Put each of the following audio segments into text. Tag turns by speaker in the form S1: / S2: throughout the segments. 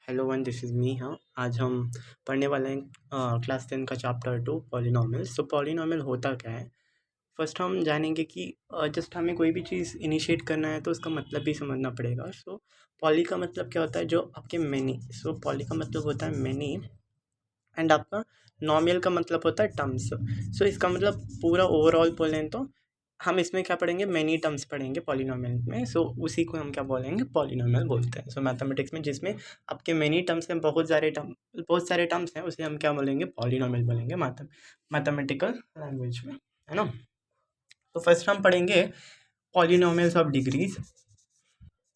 S1: Hello one, this is me. हाँ, आज हम पढ़ने वाले हैं क्लास 10 का चैप्टर 2 पॉलिनॉमियल्स। तो पॉलिनॉमियल होता क्या है, फर्स्ट हम जानेंगे कि जस्ट हमें कोई भी चीज़ इनिशिएट करना है तो उसका मतलब भी समझना पड़ेगा। सो पॉली का मतलब क्या होता है, जो आपके मैनी। सो पॉली का मतलब होता है मैनी, एंड आपका नॉमियल का मतलब होता है टर्म्स। सो इसका मतलब पूरा ओवरऑल बोलें तो हम इसमें क्या पढ़ेंगे, मैनी टर्म्स पढ़ेंगे पॉलिनॉमियल में। सो उसी को हम क्या बोलेंगे, पॉलिनॉमियल बोलते हैं। सो मैथमेटिक्स में जिसमें आपके मैनी टर्म्स हैं, बहुत सारे टर्म्स हैं, उसे हम क्या बोलेंगे, पॉलिनॉमियल बोलेंगे मैथमेटिकल लैंग्वेज में, है ना। तो फर्स्ट हम पढ़ेंगे polynomials of degrees.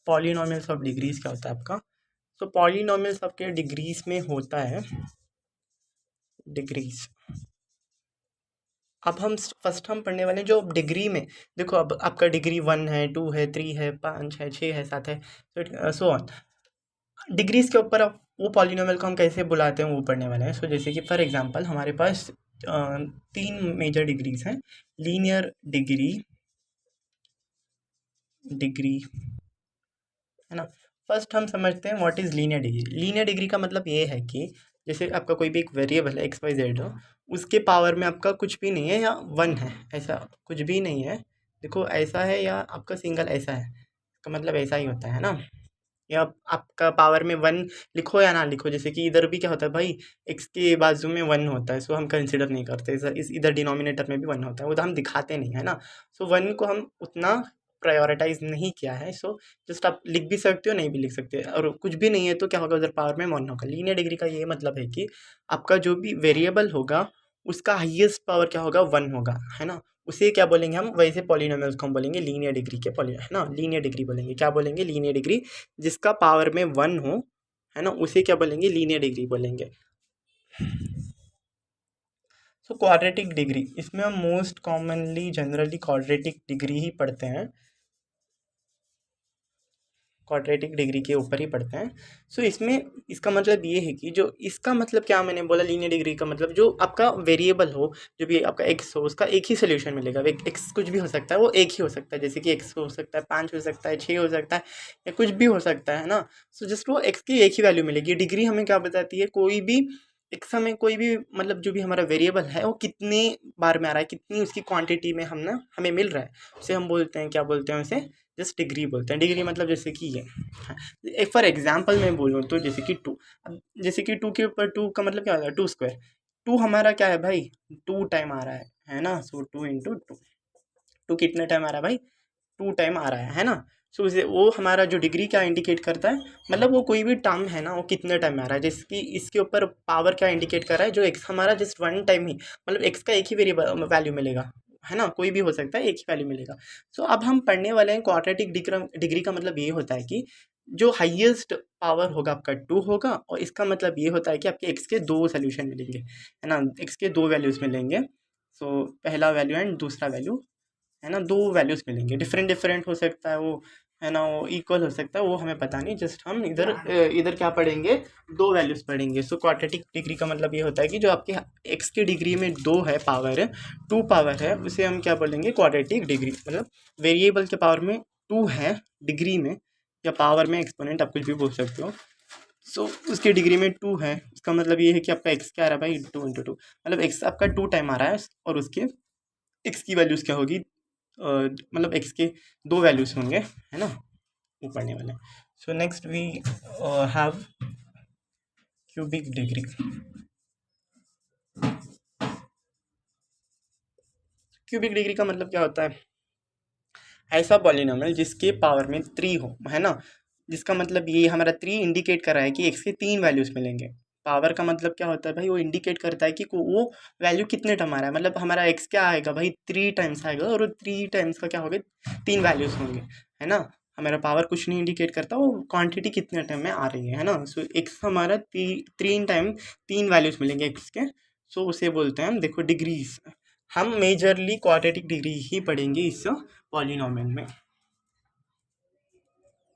S1: Polynomials of degrees क्या होता है आपका। सो पॉलिनॉमियल्स आपके डिग्रीज में होता है, डिग्रीज। अब हम फर्स्ट हम पढ़ने वाले हैं जो डिग्री में, देखो अब आपका डिग्री 1 है, 2 है, 3 है, 5 है, 6 है, 7 है, सो ऑन। डिग्रीज के ऊपर अब वो पॉलिनॉमियल को हम कैसे बुलाते हैं वो पढ़ने वाले हैं। सो जैसे कि फॉर एग्जांपल हमारे पास 3 मेजर डिग्रीज हैं, लीनियर डिग्री, डिग्री, है ना। फर्स्ट हम समझते हैं what is linear degree. Linear degree का मतलब ये है कि जैसे आपका कोई भी एक वेरिएबल है एक्स वाई जेड हो, उसके पावर में आपका कुछ भी नहीं है या 1 है, ऐसा कुछ भी नहीं है। देखो ऐसा है या आपका सिंगल ऐसा है, इसका मतलब ऐसा ही होता है ना। या आपका पावर में 1 लिखो या ना लिखो, जैसे कि इधर भी क्या होता है भाई, एक्स के बाजू में 1 होता है, सो हम कंसिडर नहीं करते। इस इधर डिनोमिनेटर में भी 1 होता है, वो तो हम दिखाते नहीं है ना। सो 1 को हम उतना प्रायोरिटाइज नहीं किया है। सो जस्ट आप लिख भी सकते हो, नहीं भी लिख सकते, और कुछ भी नहीं है तो क्या होगा, उधर पावर में 1 होगा। लीनियर डिग्री का ये मतलब है कि आपका जो भी वेरिएबल होगा उसका हाईएस्ट पावर क्या होगा, 1 होगा, है ना। उसे क्या बोलेंगे हम, वैसे पॉलिनॉमियल्स को हम बोलेंगे लीनियर डिग्री के पॉली, है ना। लीनियर डिग्री बोलेंगे, क्या बोलेंगे, लीनियर डिग्री। जिसका पावर में 1 हो, है ना, उसे क्या बोलेंगे, लीनियर डिग्री बोलेंगे। सो क्वाड्रेटिक डिग्री, इसमें हम most commonly generally quadratic degree ही पढ़ते हैं, क्वाड्रेटिक डिग्री के ऊपर ही पढ़ते हैं। सो इसमें इसका मतलब ये है कि जो इसका मतलब क्या मैंने बोला, लीनियर डिग्री का मतलब जो आपका वेरिएबल हो, जो भी आपका एक्स हो, उसका एक ही सोल्यूशन मिलेगा। एक्स कुछ भी हो सकता है, वो एक ही हो सकता है, जैसे कि एक्स हो सकता है 5 हो सकता है, 6 हो सकता है, या कुछ भी हो सकता है ना। सो जस्ट वो एक्स की एक ही वैल्यू मिलेगी। डिग्री हमें क्या बताती है, कोई भी एक्स हमें कोई भी मतलब जो भी हमारा वेरिएबल है वो कितने बार में आ रहा है, कितनी उसकी क्वांटिटी में हम ना हमें मिल रहा है, उसे हम बोलते हैं, क्या बोलते हैं उसे, जस्ट डिग्री बोलते हैं। डिग्री मतलब जैसे कि ये, एक फॉर एग्जांपल मैं बोलूँ तो जैसे कि 2, अब जैसे कि 2 के ऊपर 2 का मतलब क्या होता है, 2 स्क्वायर। 2 हमारा क्या है भाई, 2 टाइम आ रहा है ना। सो 2 इंटू 2, 2 कितने टाइम आ रहा है भाई, 2 टाइम आ रहा है ना। सो उसे वो हमारा जो डिग्री क्या इंडिकेट करता है, मतलब वो कोई भी टर्म है ना, वो कितने टाइम में आ रहा है, जिसकी इसके ऊपर पावर क्या इंडिकेट कर रहा है, जो एक्स हमारा जस्ट 1 टाइम ही, मतलब एक्स का एक ही वेरिएबल वैल्यू मिलेगा, है ना, कोई भी हो सकता है, एक ही वैल्यू मिलेगा। सो अब हम पढ़ने वाले हैं क्वाड्रेटिक डिग्री का मतलब ये होता है कि जो हाईएस्ट पावर होगा आपका 2 होगा, और इसका मतलब ये होता है कि आपके एक्स के 2 सोल्यूशन मिलेंगे, है ना, एक्स के 2 वैल्यूज मिलेंगे। सो पहला वैल्यू एंड दूसरा वैल्यू, है ना, 2 वैल्यूज़ मिलेंगे। डिफरेंट डिफरेंट हो सकता है वो, है ना, वो इक्वल हो सकता है, वो हमें पता नहीं। जस्ट हम इधर क्या पढ़ेंगे, 2 वैल्यूज़ पढ़ेंगे। सो क्वाड्रेटिक डिग्री का मतलब ये होता है कि जो आपके एक्स की डिग्री में 2 है, पावर है, 2 पावर है, उसे हम क्या बोलेंगे, क्वाड्रेटिक डिग्री। मतलब वेरिएबल के पावर में 2 है डिग्री में, या पावर में, एक्सपोनेंट आप कुछ भी बोल सकते हो। सो उसकी डिग्री में 2 है, इसका मतलब ये है कि आपका एक्स क्या आ रहा है भाई, 2 इंटू 2, मतलब एक्स आपका 2 टाइम आ रहा है, और उसके एक्स की वैल्यूज़ क्या होगी, मतलब एक्स के 2 वैल्यूज़ होंगे, है ना, वो पढ़ने वाले हैं। So next we have cubic degree. Cubic degree का मतलब क्या होता है, ऐसा पॉलिनॉमियल जिसके पावर में 3 हो, है ना, जिसका मतलब ये हमारा 3 इंडिकेट कर रहा है कि एक्स के 3 वैल्यूज़ मिलेंगे। पावर का मतलब क्या होता है भाई, वो इंडिकेट करता है कि वो वैल्यू कितने टाइम आ रहा है, मतलब हमारा एक्स क्या आएगा भाई, 3 टाइम्स आएगा, और वो 3 टाइम्स का क्या होगा, 3 वैल्यूज़ होंगे, है ना। हमारा पावर कुछ नहीं इंडिकेट करता, वो क्वांटिटी कितने टाइम में आ रही है ना। सो एक्स हमारा 3 टाइम 3 वैल्यूज़ मिलेंगे एक्स के। सो उसे बोलते हैं हम, देखो डिग्रीज, हम मेजरली क्वाड्रेटिक डिग्री ही पढ़ेंगे इस पॉलिनॉमियल में।